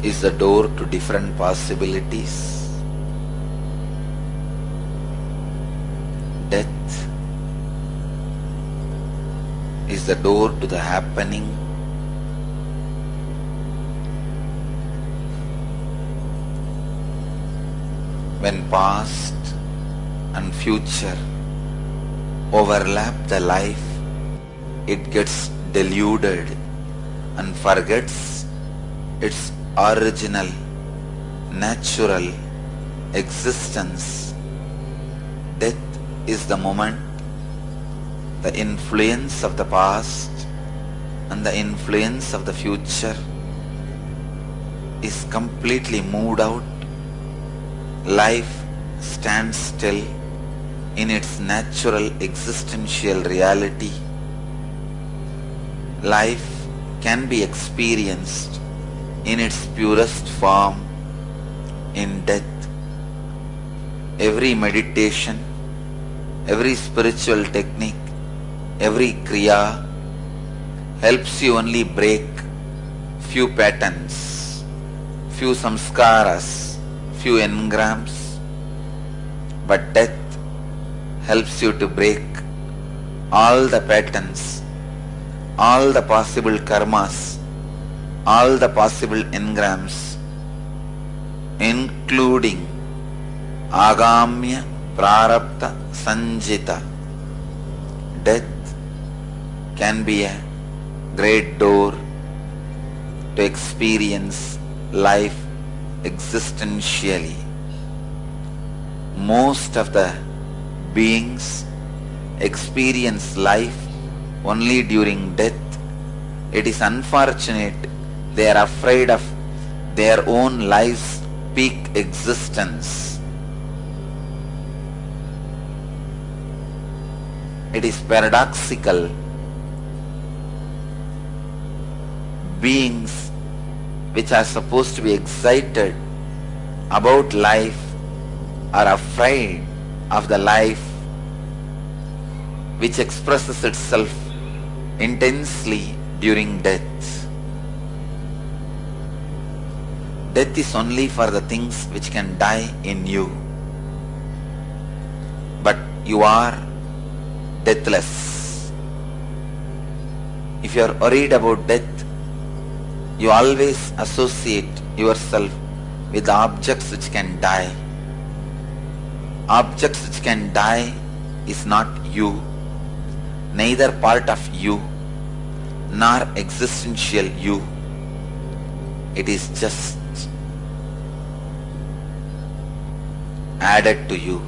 is the door to different possibilities. Death is the door to the happening. When past and future overlap the life, it gets deluded and forgets its original, natural existence. Death is the moment the influence of the past and the influence of the future is completely moved out. Life stands still in its natural existential reality. Life can be experienced in its purest form in death. Every meditation, every spiritual technique, every kriya helps you only break few patterns, few samskaras, few engrams, but death helps you to break all the patterns, all the possible karmas, all the possible engrams, including agamya prarabdha sanjita. Death can be a great door to experience life existentially. Most of the beings experience life only during death. It is unfortunate they are afraid of their own life's peak existence. It is paradoxical. Beings which are supposed to be excited about life are afraid of the life which expresses itself intensely during death. Death is only for the things which can die in you. But you are deathless. If you are worried about death, you always associate yourself with objects which can die. Objects which can die is not you, neither part of you, nor existential you. It is just added to you.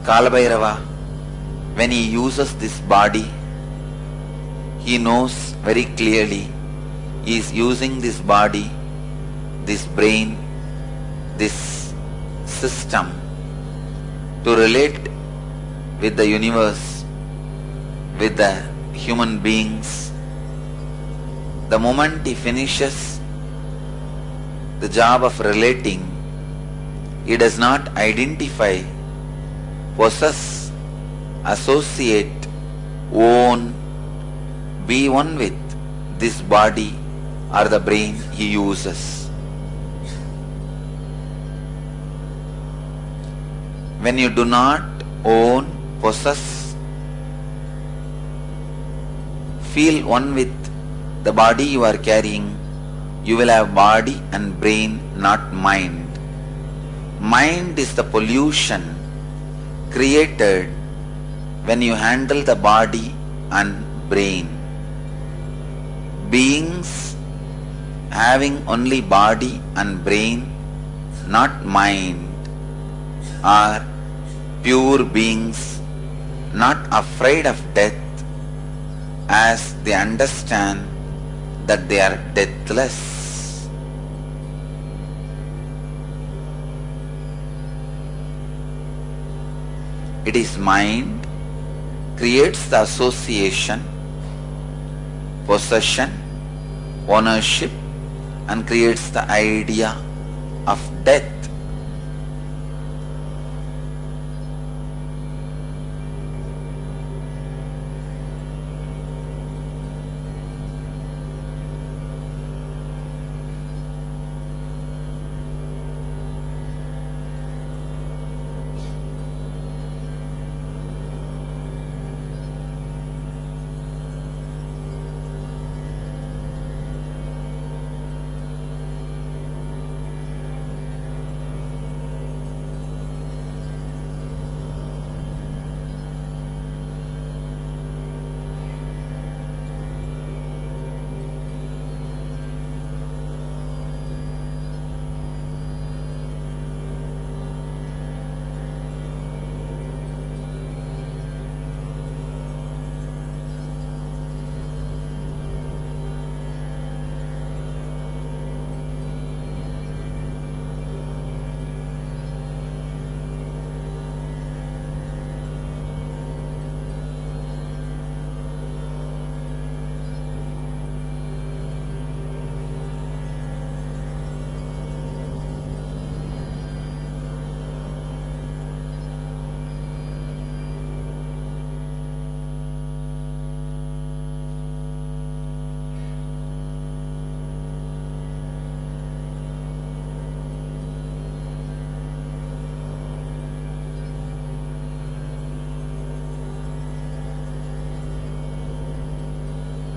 Kalabhairava, when he uses this body, he knows very clearly he is using this body, this brain, this system to relate with the universe, with the human beings. The moment he finishes the job of relating, he does not identify, possess, associate, own, be one with this body or the brain he uses. When you do not own, possess, feel one with the body you are carrying, you will have body and brain, not mind. Mind is the pollution created when you handle the body and brain. Beings having only body and brain, not mind, are pure beings, not afraid of death, as they understand that they are deathless. It is mind creates the association, possession, ownership, and creates the idea of death.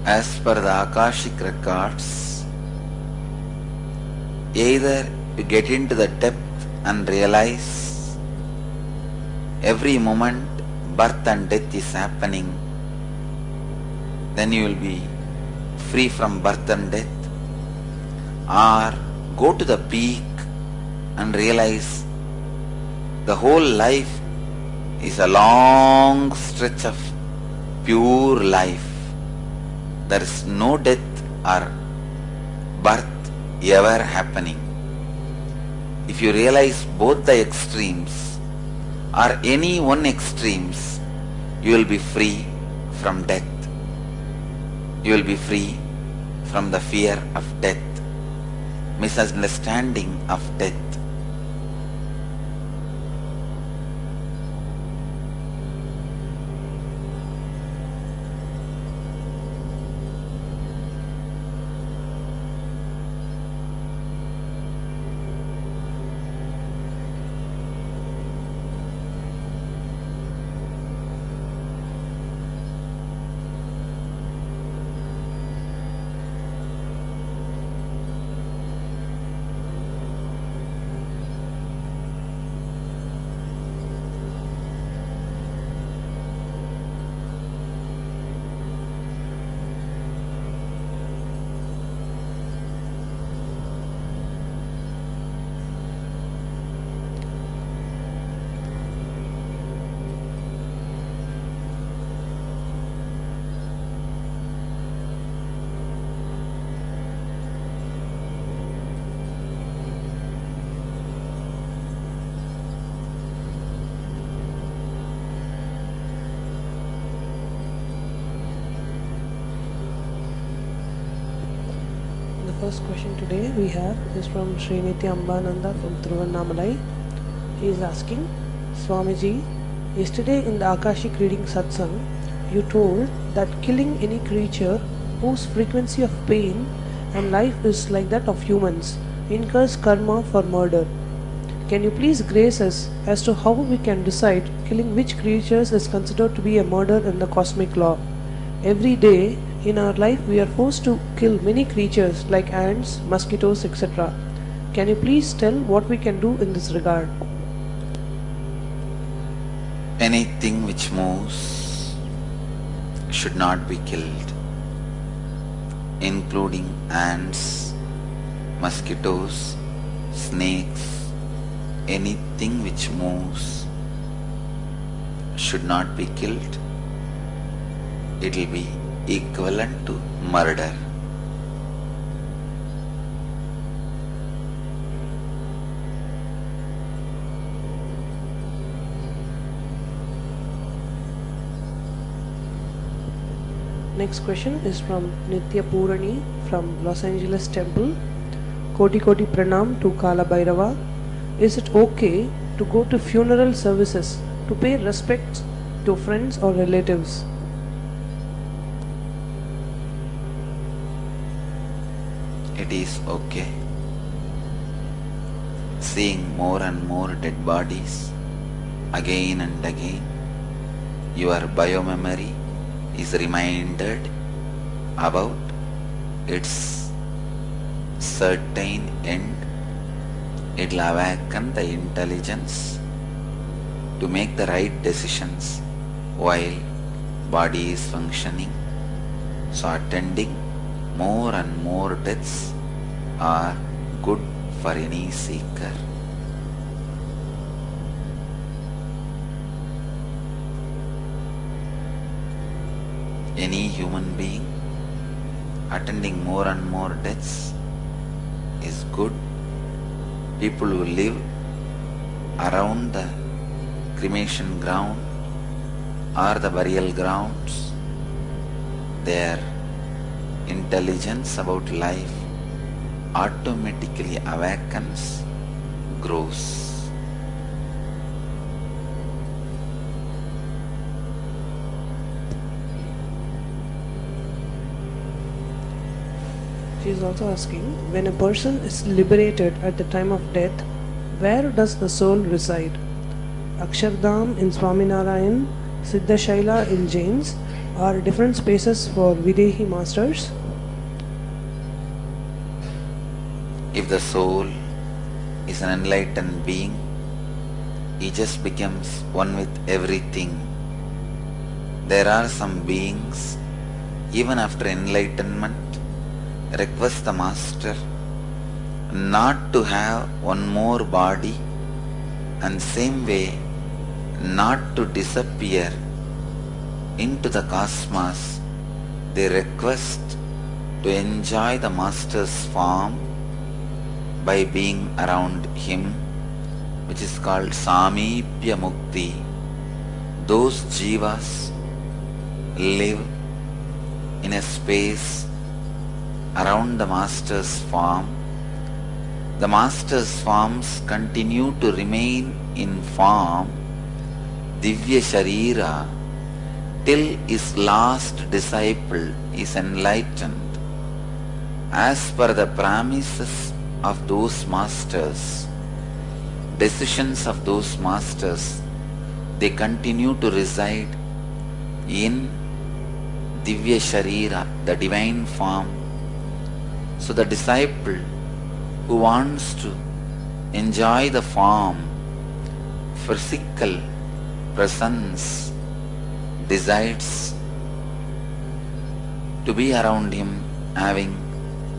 As per the Akashic records, either you get into the depth and realize every moment birth and death is happening, then you will be free from birth and death, or go to the peak and realize the whole life is a long stretch of pure life. There is no death or birth ever happening. If you realize both the extremes or any one extremes, you will be free from death. You will be free from the fear of death, misunderstanding of death. First question today we have is from Sriniti Ambananda from Thiruvannamalai. He is asking, Swamiji, yesterday in the Akashic reading satsang, you told that killing any creature whose frequency of pain and life is like that of humans incurs karma for murder. Can you please grace us as to how we can decide killing which creatures is considered to be a murder in the cosmic law? Every day in our life we are forced to kill many creatures like ants, mosquitoes, etc. Can you please tell what we can do in this regard? Anything which moves should not be killed, including ants, mosquitoes, snakes. Anything which moves should not be killed. It will be equivalent to murder. Next question is from Nitya Purani from Los Angeles Temple. Koti Koti Pranam to Kala Bhairava. Is it okay to go to funeral services to pay respects to friends or relatives? It is okay. Seeing more and more dead bodies again and again, your biomemory is reminded about its certain end. It will awaken the intelligence to make the right decisions while body is functioning. So attending more and more deaths are good for any seeker. Any human being attending more and more deaths is good. People who live around the cremation ground or the burial grounds, their intelligence about life automatically awakens, grows. She is also asking, when a person is liberated at the time of death, where does the soul reside? Akshardham in Swaminarayan, Siddha Shaila in Jains, are different spaces for Videhi masters. If the soul is an enlightened being, he just becomes one with everything. There are some beings, even after enlightenment, request the master not to have one more body, and same way not to disappear into the cosmos. They request to enjoy the master's form by being around him, which is called Samipya Mukti. Those jivas live in a space around the master's form. The master's forms continue to remain in form, Divya Sharira, till his last disciple is enlightened. As per the promises of those masters, decisions of those masters, they continue to reside in Divya Sharira, the divine form. So the disciple who wants to enjoy the form, physical presence, decides to be around him having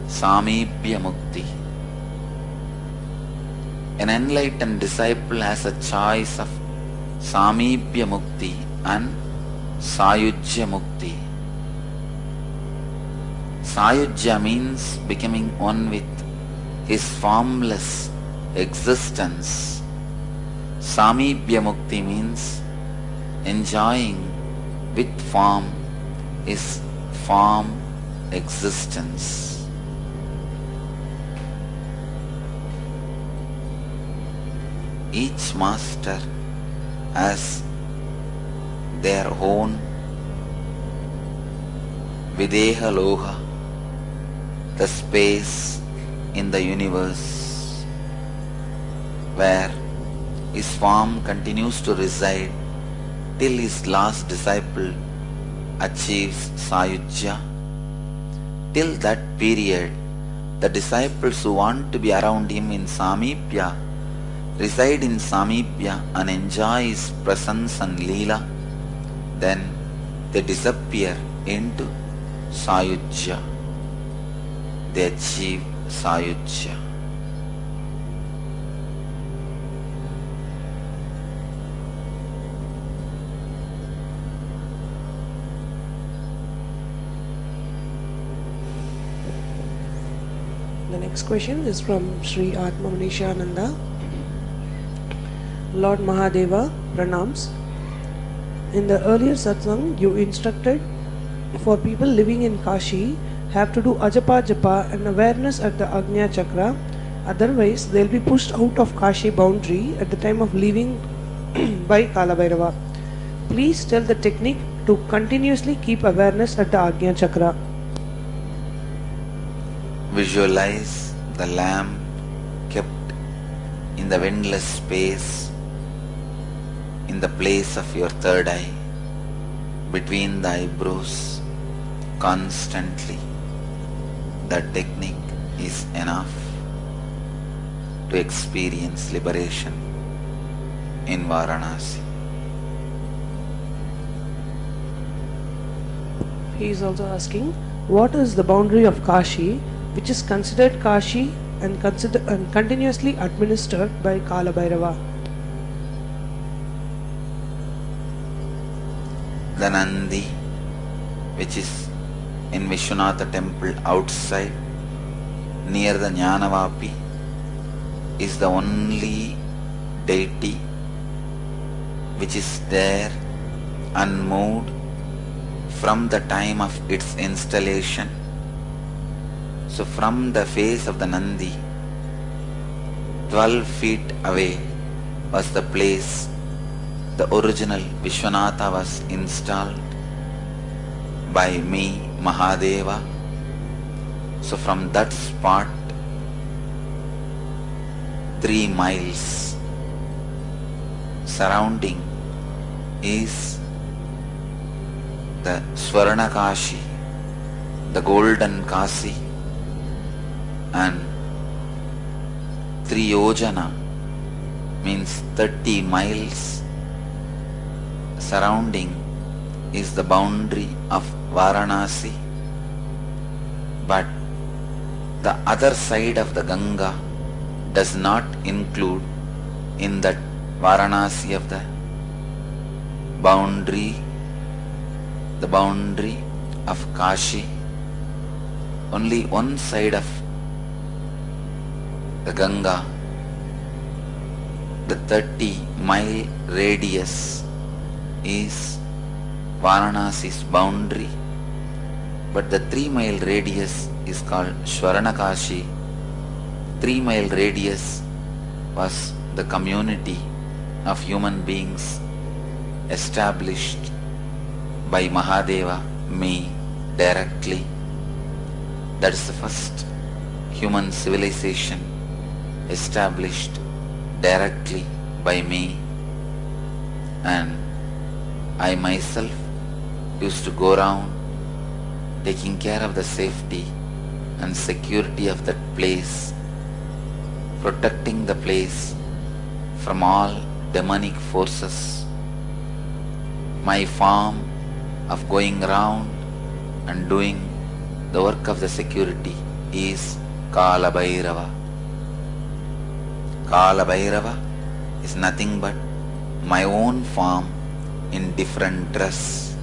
Samipya Mukti. An enlightened disciple has a choice of Samipya Mukti and Sayujya Mukti. Sayujya means becoming one with his formless existence. Samipya Mukti means enjoying with form his form existence. Each master has their own Videha Loha, the space in the universe where his form continues to reside till his last disciple achieves Sayujya. Till that period, the disciples who want to be around him in Samipya reside in Samipya and enjoy his presence and Leela. Then they disappear into Sayujya. They achieve Sayujya. The next question is from Sri Atma Manishananda. Lord Mahadeva, pranams. In the earlier satsang, you instructed for people living in Kashi have to do ajapa japa and awareness at the Agnya Chakra, otherwise they'll be pushed out of Kashi boundary at the time of leaving by Kalabhairava. Please tell the technique to continuously keep awareness at the Agnya Chakra. Visualize the lamp kept in the windless space in the place of your third eye, between the eyebrows, constantly. That technique is enough to experience liberation in Varanasi. He is also asking, what is the boundary of Kashi, which is considered Kashi and continuously administered by Kalabhairava? The Nandi, which is in Vishwanatha temple outside near the Jnanavapi, is the only deity which is there unmoved from the time of its installation. So from the face of the Nandi, 12 feet away was the place the original Vishwanatha was installed by me, Mahadeva. So from that spot, 3 miles surrounding is the Swarna Kashi, the golden Kasi, and 3 yojana means 30 miles surrounding is the boundary of Varanasi, but the other side of the Ganga does not include in that Varanasi of the boundary of Kashi. Only one side of the Ganga, the 30-mile radius is Varanasi's boundary, but the 3-mile radius is called Swaranakashi. 3-mile radius was the community of human beings established by Mahadeva, me, directly. That is the first human civilization established directly by me, and I myself used to go around taking care of the safety and security of that place, protecting the place from all demonic forces. My form of going around and doing the work of the security is Kala Bhairava. Kala Bhairava is nothing but my own form in different dress.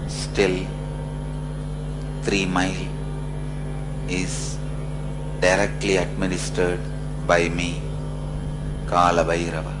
Still, 3 mile is directly administered by me, Kala Bhairava.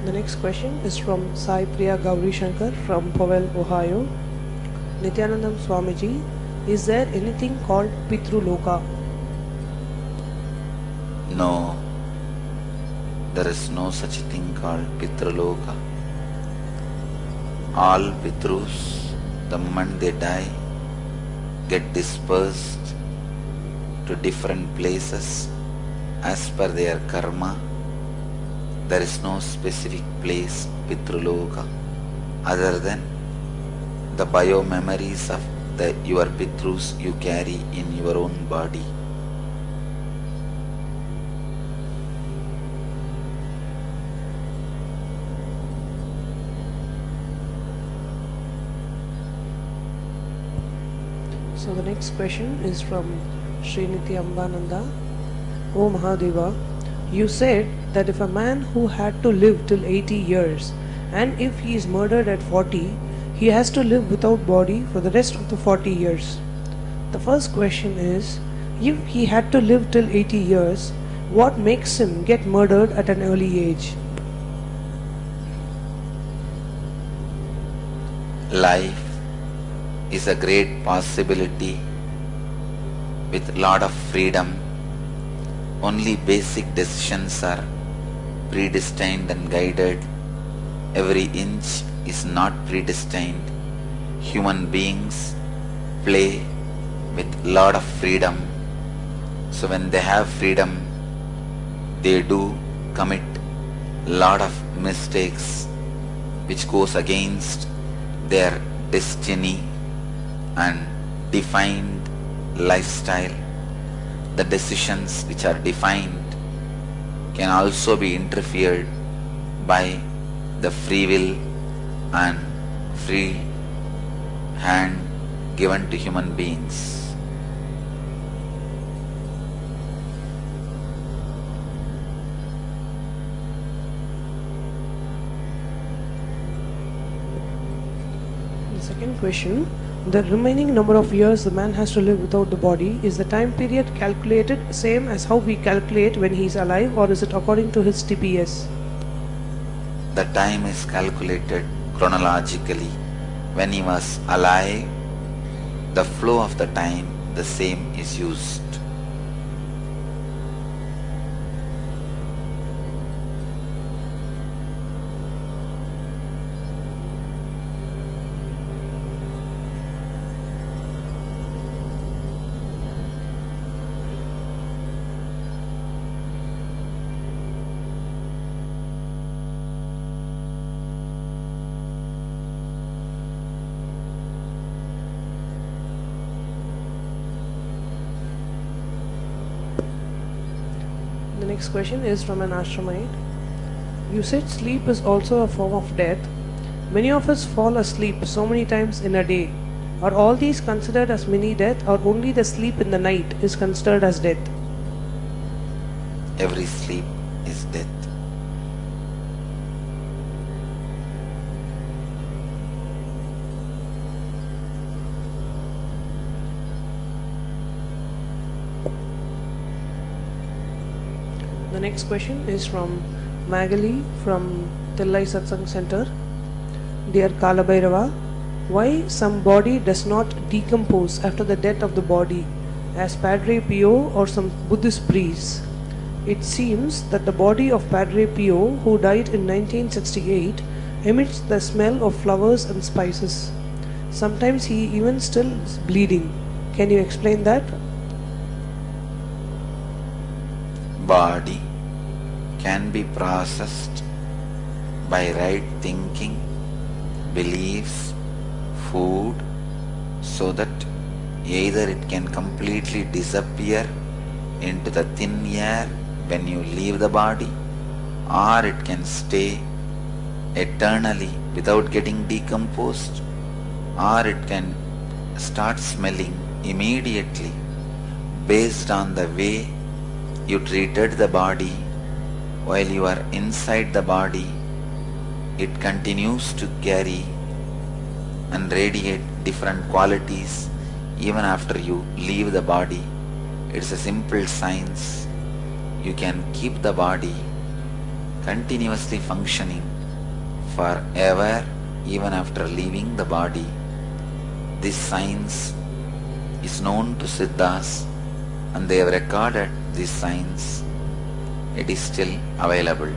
The next question is from Sai Priya Gauri Shankar from Powell, Ohio. Nityanandam Swamiji, is there anything called Pitru Loka? No, there is no such thing called Pitraloka. All Pitrus, the moment they die, get dispersed to different places as per their karma. There is no specific place, Pitraloka, other than the bio-memories of your Pitrus you carry in your own body. So the next question is from Sriniti Ambananda. O Mahadeva, you said that if a man who had to live till 80 years and if he is murdered at 40, he has to live without body for the rest of the 40 years. The first question is, if he had to live till 80 years, what makes him get murdered at an early age? Life is a great possibility with lot of freedom. Only basic decisions are predestined and guided. Every inch is not predestined. Human beings play with lot of freedom. So when they have freedom, they do commit lot of mistakes which goes against their destiny and defined lifestyle. The decisions which are defined can also be interfered by the free will and free hand given to human beings. The second question, the remaining number of years the man has to live without the body, is the time period calculated same as how we calculate when he is alive, or is it according to his TPS? The time is calculated chronologically. When he was alive, the flow of the time, the same is used. The next question is from an ashramite. You said sleep is also a form of death. Many of us fall asleep so many times in a day. Are all these considered as mini death, or only the sleep in the night is considered as death? Every sleep is death. The next question is from Magali from Tillai Satsang Center. Dear Kalabhairava, why some body does not decompose after the death of the body, as Padre Pio or some Buddhist priests? It seems that the body of Padre Pio, who died in 1968, emits the smell of flowers and spices. Sometimes he even still is bleeding. Can you explain that? Body can be processed by right thinking, beliefs, food, so that either it can completely disappear into the thin air when you leave the body, or it can stay eternally without getting decomposed, or it can start smelling immediately based on the way you treated the body while you are inside the body. It continues to carry and radiate different qualities even after you leave the body. It's a simple science. You can keep the body continuously functioning forever even after leaving the body. This science is known to Siddhas and they have recorded this science. It is still available.